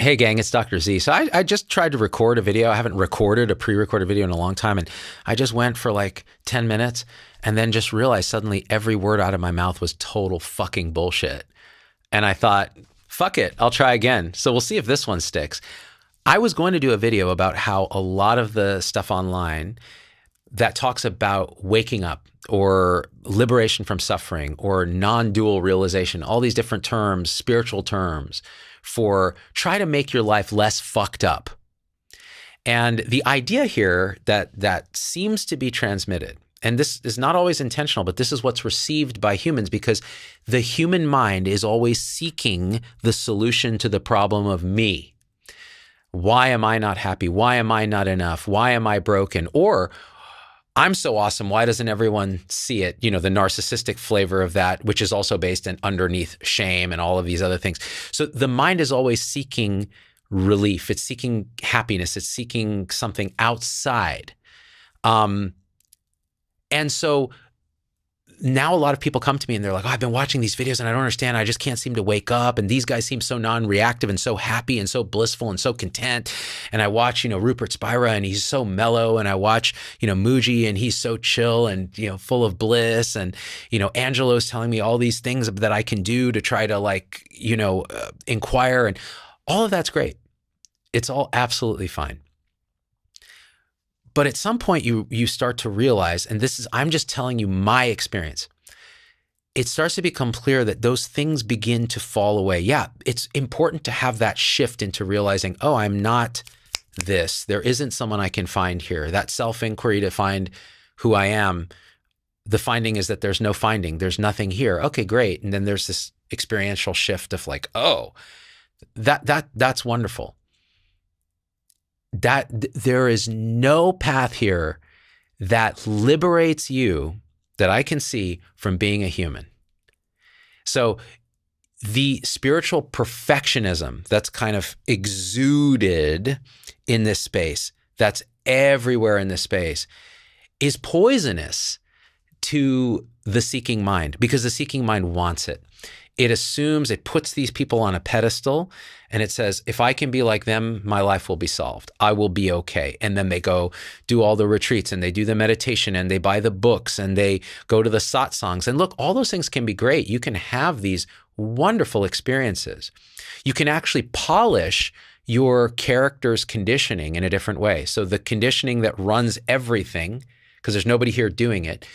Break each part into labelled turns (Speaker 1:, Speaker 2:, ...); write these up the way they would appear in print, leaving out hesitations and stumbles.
Speaker 1: Hey gang, it's Dr. Z. So I just tried to record a video. I haven't recorded a pre-recorded video in a long time. And I just went for like 10 minutes and then just realized suddenly every word out of my mouth was total fucking bullshit. And I thought, fuck it, I'll try again. So we'll see if this one sticks. I was going to do a video about how a lot of the stuff online that talks about waking up or liberation from suffering or non-dual realization, all these different terms, spiritual terms, for try to make your life less fucked up. And the idea here that seems to be transmitted, and this is not always intentional, but this is what's received by humans because the human mind is always seeking the solution to the problem of me. Why am I not happy? Why am I not enough? Why am I broken? Or I'm so awesome. Why doesn't everyone see it? You know, the narcissistic flavor of that, which is also based in underneath shame and all of these other things. So the mind is always seeking relief. It's seeking happiness. It's seeking something outside. And so now a lot of people come to me and they're like, oh, I've been watching these videos and I don't understand. I just can't seem to wake up. And these guys seem so non-reactive and so happy and so blissful and so content. And I watch, Rupert Spira and he's so mellow. And I watch, Muji and he's so chill and, full of bliss. And, Angelo's telling me all these things that I can do to try to inquire. And all of that's great. It's all absolutely fine. But at some point you start to realize, and I'm just telling you my experience, it starts to become clear that those things begin to fall away. Yeah, it's important to have that shift into realizing, oh, I'm not this. There isn't someone I can find here. That self-inquiry to find who I am, the finding is that there's no finding. There's nothing here. Okay, great. And then there's this experiential shift of like, oh, that's wonderful. That there is no path here that liberates you that I can see from being a human. So the spiritual perfectionism that's kind of exuded in this space, that's everywhere in this space, is poisonous to the seeking mind because the seeking mind wants it. It assumes, it puts these people on a pedestal and it says, if I can be like them, my life will be solved. I will be okay. And then they go do all the retreats and they do the meditation and they buy the books and they go to the satsangs. And look, all those things can be great. You can have these wonderful experiences. You can actually polish your character's conditioning in a different way. So the conditioning that runs everything, because there's nobody here doing it,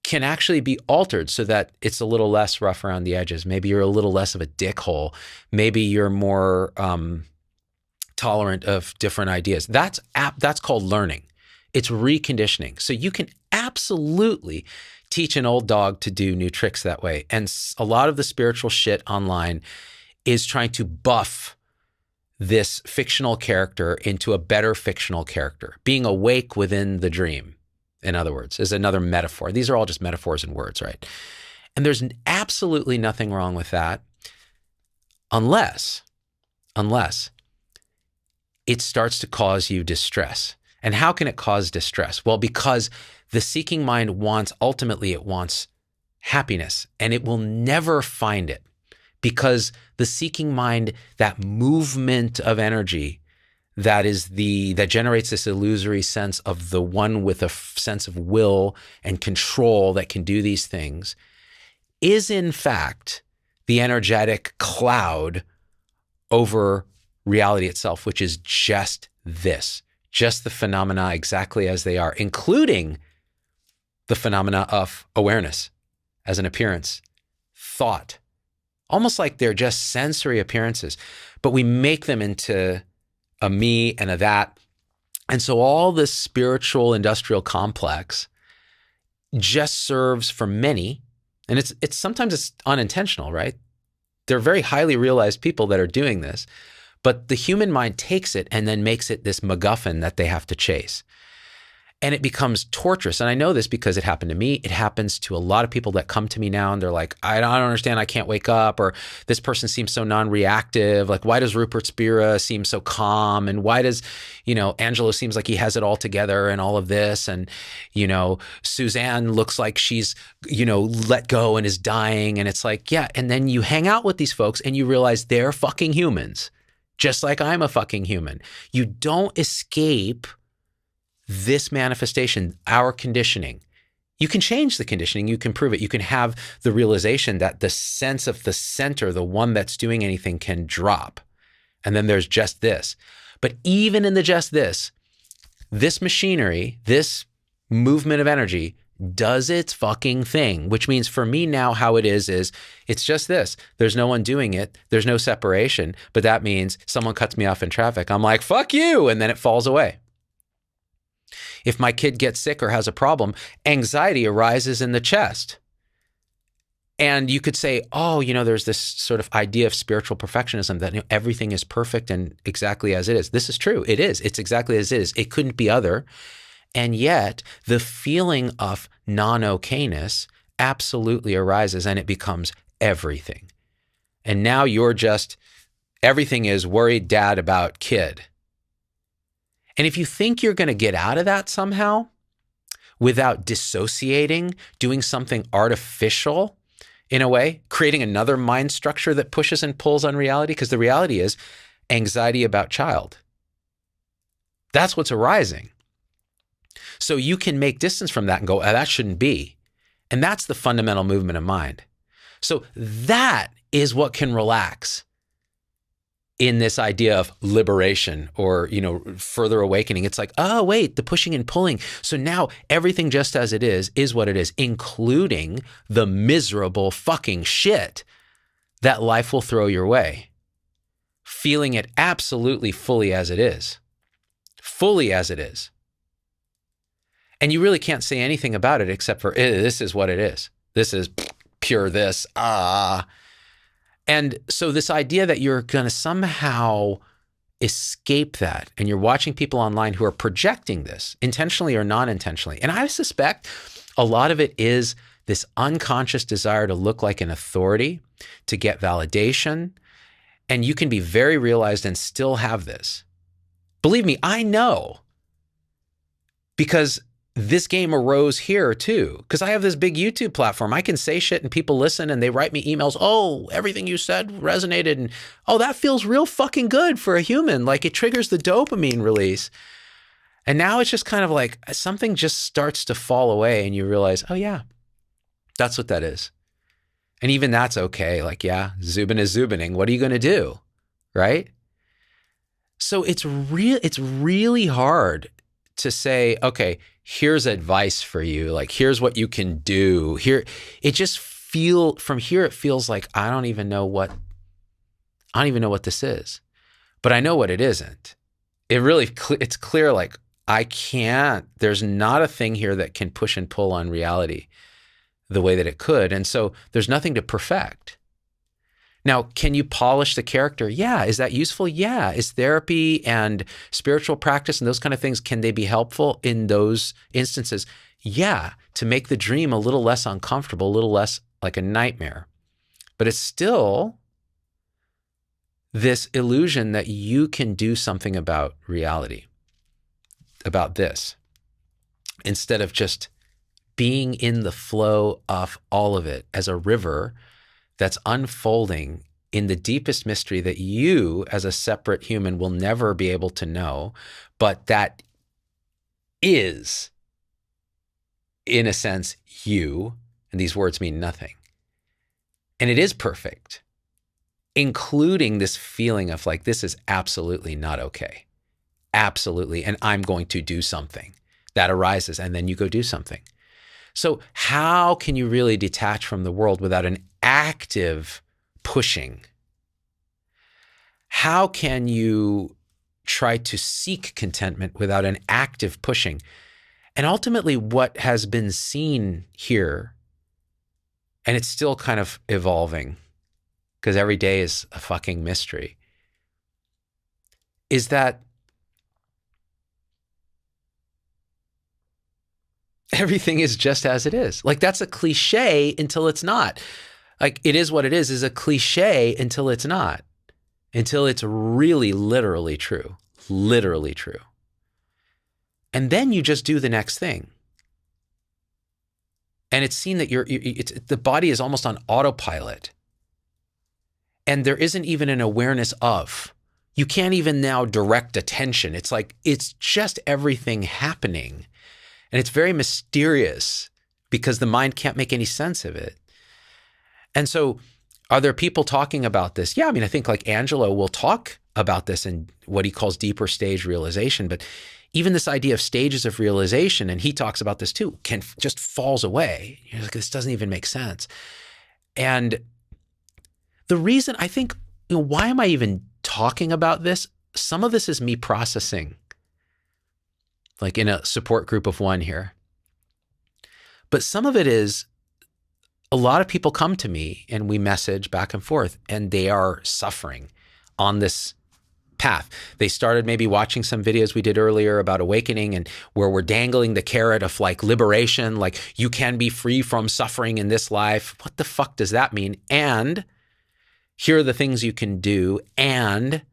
Speaker 1: can actually be altered so that it's a little less rough around the edges. Maybe you're a little less of a dickhole. Maybe you're more tolerant of different ideas. That's called learning. It's reconditioning. So you can absolutely teach an old dog to do new tricks that way. And a lot of the spiritual shit online is trying to buff this fictional character into a better fictional character, being awake within the dream. In other words, is another metaphor. These are all just metaphors and words, right? And there's absolutely nothing wrong with that unless it starts to cause you distress. And how can it cause distress? Well, because the seeking mind ultimately it wants happiness and it will never find it because the seeking mind, that movement of energy that generates this illusory sense of the one with a sense of will and control that can do these things, is in fact the energetic cloud over reality itself, which is just this, just the phenomena exactly as they are, including the phenomena of awareness as an appearance, thought, almost like they're just sensory appearances, but we make them into a me and a that. And so all this spiritual industrial complex just serves for many, and it's sometimes it's unintentional, right? They're very highly realized people that are doing this, but the human mind takes it and then makes it this MacGuffin that they have to chase. And it becomes torturous. And I know this because it happened to me. It happens to a lot of people that come to me now and they're like, I don't understand. I can't wake up. Or this person seems so non-reactive. Like, why does Rupert Spira seem so calm? And why does, Angelo seems like he has it all together and all of this. And, Suzanne looks like she's, let go and is dying. And it's like, yeah. And then you hang out with these folks and you realize they're fucking humans. just like I'm a fucking human. You don't escape this manifestation, our conditioning. You can change the conditioning. You can prove it. You can have the realization that the sense of the center, the one that's doing anything, can drop. And then there's just this. But even in the just this machinery, this movement of energy does its fucking thing, which means for me now how it is it's just this. There's no one doing it. There's no separation. But that means someone cuts me off in traffic. I'm like, fuck you. And then it falls away. If my kid gets sick or has a problem, anxiety arises in the chest. And you could say, oh, there's this sort of idea of spiritual perfectionism that everything is perfect and exactly as it is. This is true. It is. It's exactly as it is. It couldn't be other. And yet the feeling of non-okayness absolutely arises and it becomes everything. And now everything is worried dad about kid. And if you think you're going to get out of that somehow without dissociating, doing something artificial in a way, creating another mind structure that pushes and pulls on reality, because the reality is anxiety about child. That's what's arising. So you can make distance from that and go, oh, that shouldn't be. And that's the fundamental movement of mind. So that is what can relax in this idea of liberation or, further awakening. It's like, oh, wait, the pushing and pulling. So now everything just as it is what it is, including the miserable fucking shit that life will throw your way. Feeling it absolutely fully as it is. Fully as it is. And you really can't say anything about it except for, this is what it is. This is pure this. And so this idea that you're going to somehow escape that, and you're watching people online who are projecting this intentionally or non-intentionally. And I suspect a lot of it is this unconscious desire to look like an authority, to get validation. And you can be very realized and still have this. Believe me, I know. Because this game arose here too, because I have this big YouTube platform. I can say shit and people listen and they write me emails. Oh, everything you said resonated. And oh, that feels real fucking good for a human. Like it triggers the dopamine release. And now it's just kind of like something just starts to fall away and you realize, oh yeah, that's what that is. And even that's okay. Like, yeah, Zubin is Zubining. What are you going to do? Right? So it's really hard to say, okay, here's advice for you. Like, here's what you can do. From here, it feels like I don't even know what this is, but I know what it isn't. It's clear, like there's not a thing here that can push and pull on reality the way that it could. And so there's nothing to perfect. Now, can you polish the character? Yeah. Is that useful? Yeah. Is therapy and spiritual practice and those kind of things, can they be helpful in those instances? Yeah. To make the dream a little less uncomfortable, a little less like a nightmare. But it's still this illusion that you can do something about reality, about this, instead of just being in the flow of all of it as a river that's unfolding in the deepest mystery that you as a separate human will never be able to know, but that is, in a sense, you, and these words mean nothing. And it is perfect, including this feeling of like, this is absolutely not okay. Absolutely. And I'm going to do something. That arises, and then you go do something. So how can you really detach from the world without an active pushing? How can you try to seek contentment without an active pushing? And ultimately what has been seen here, and it's still kind of evolving because every day is a fucking mystery, is that everything is just as it is. Like, that's a cliche until it's not. Like, it is what it is a cliche until it's not, until it's really literally true, literally true. And then you just do the next thing. And it's seen that the body is almost on autopilot. And there isn't even an awareness of. you can't even now direct attention. It's like, it's just everything happening. And it's very mysterious because the mind can't make any sense of it. And so are there people talking about this? Yeah, I mean, I think like Angelo will talk about this in what he calls deeper stage realization. But even this idea of stages of realization, and he talks about this too, just falls away. You're like, this doesn't even make sense. And the reason I think, why am I even talking about this? Some of this is me processing, like in a support group of one here. But some of it is, a lot of people come to me and we message back and forth, and they are suffering on this path. They started maybe watching some videos we did earlier about awakening, and where we're dangling the carrot of like liberation, like you can be free from suffering in this life. What the fuck does that mean? And here are the things you can do. And,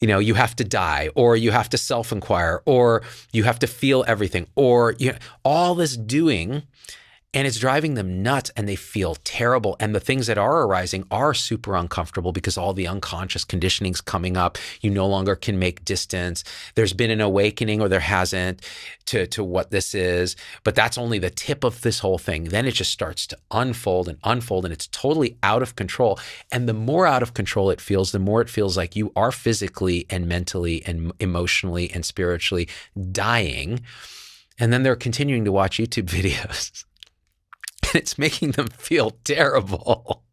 Speaker 1: you have to die, or you have to self-inquire, or you have to feel everything, or all this doing. And it's driving them nuts, and they feel terrible. And the things that are arising are super uncomfortable because all the unconscious conditioning's coming up. You no longer can make distance. There's been an awakening, or there hasn't, to what this is. But that's only the tip of this whole thing. Then it just starts to unfold, and it's totally out of control. And the more out of control it feels, the more it feels like you are physically and mentally and emotionally and spiritually dying. And then they're continuing to watch YouTube videos. It's making them feel terrible.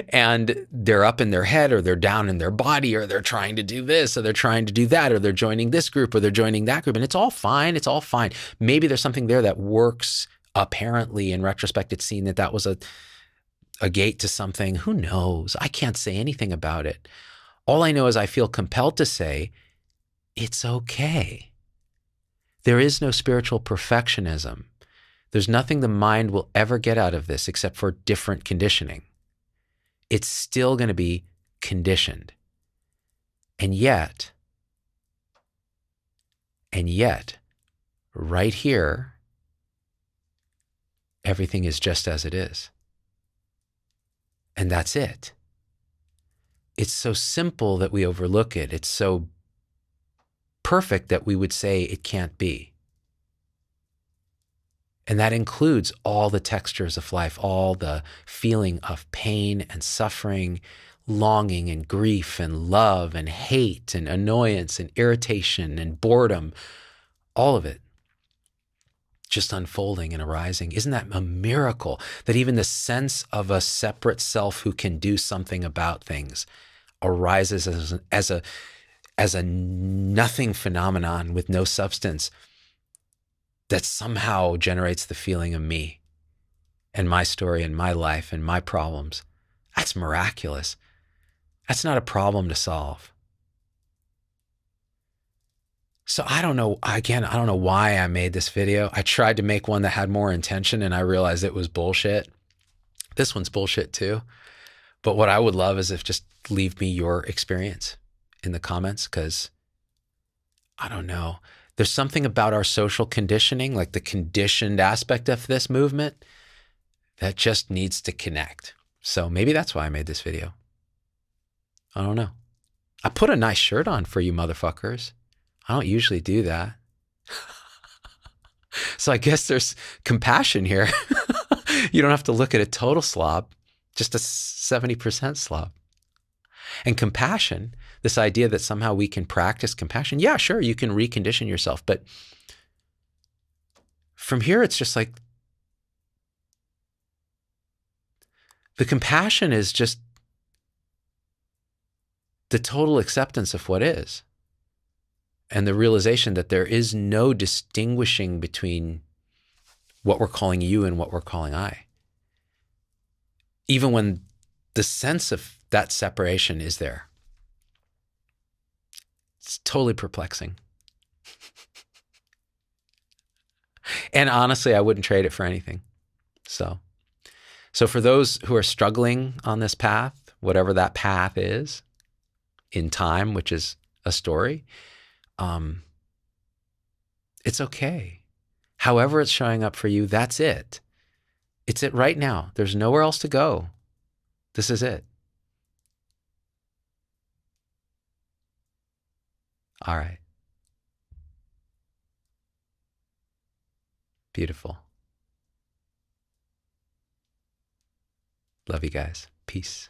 Speaker 1: And they're up in their head, or they're down in their body, or they're trying to do this, or they're trying to do that, or they're joining this group, or they're joining that group. And it's all fine. It's all fine. Maybe there's something there that works. Apparently, in retrospect, it's seen that was a gate to something. Who knows? I can't say anything about it. All I know is I feel compelled to say, it's okay. There is no spiritual perfectionism. There's nothing the mind will ever get out of this except for different conditioning. It's still going to be conditioned. And yet, right here, everything is just as it is. And that's it. It's so simple that we overlook it. It's so perfect that we would say it can't be. And that includes all the textures of life, all the feeling of pain and suffering, longing and grief and love and hate and annoyance and irritation and boredom, all of it just unfolding and arising. Isn't that a miracle that even the sense of a separate self who can do something about things arises as a nothing phenomenon with no substance that somehow generates the feeling of me and my story and my life and my problems? That's miraculous. That's not a problem to solve. So I don't know, again, I don't know why I made this video. I tried to make one that had more intention, and I realized it was bullshit. This one's bullshit too. But what I would love is if just leave me your experience in the comments, because I don't know. There's something about our social conditioning, like the conditioned aspect of this movement, that just needs to connect. So maybe that's why I made this video. I don't know. I put a nice shirt on for you motherfuckers. I don't usually do that. So I guess there's compassion here. You don't have to look at a total slob, just a 70% slob. And compassion, this idea that somehow we can practice compassion. Yeah, sure, you can recondition yourself. But from here, it's just like the compassion is just the total acceptance of what is. And the realization that there is no distinguishing between what we're calling you and what we're calling I. Even when the sense of that separation is there. It's totally perplexing. And honestly, I wouldn't trade it for anything. So for those who are struggling on this path, whatever that path is, in time, which is a story, it's okay. However it's showing up for you, that's it. It's it right now. There's nowhere else to go. This is it. All right. Beautiful. Love you guys. Peace.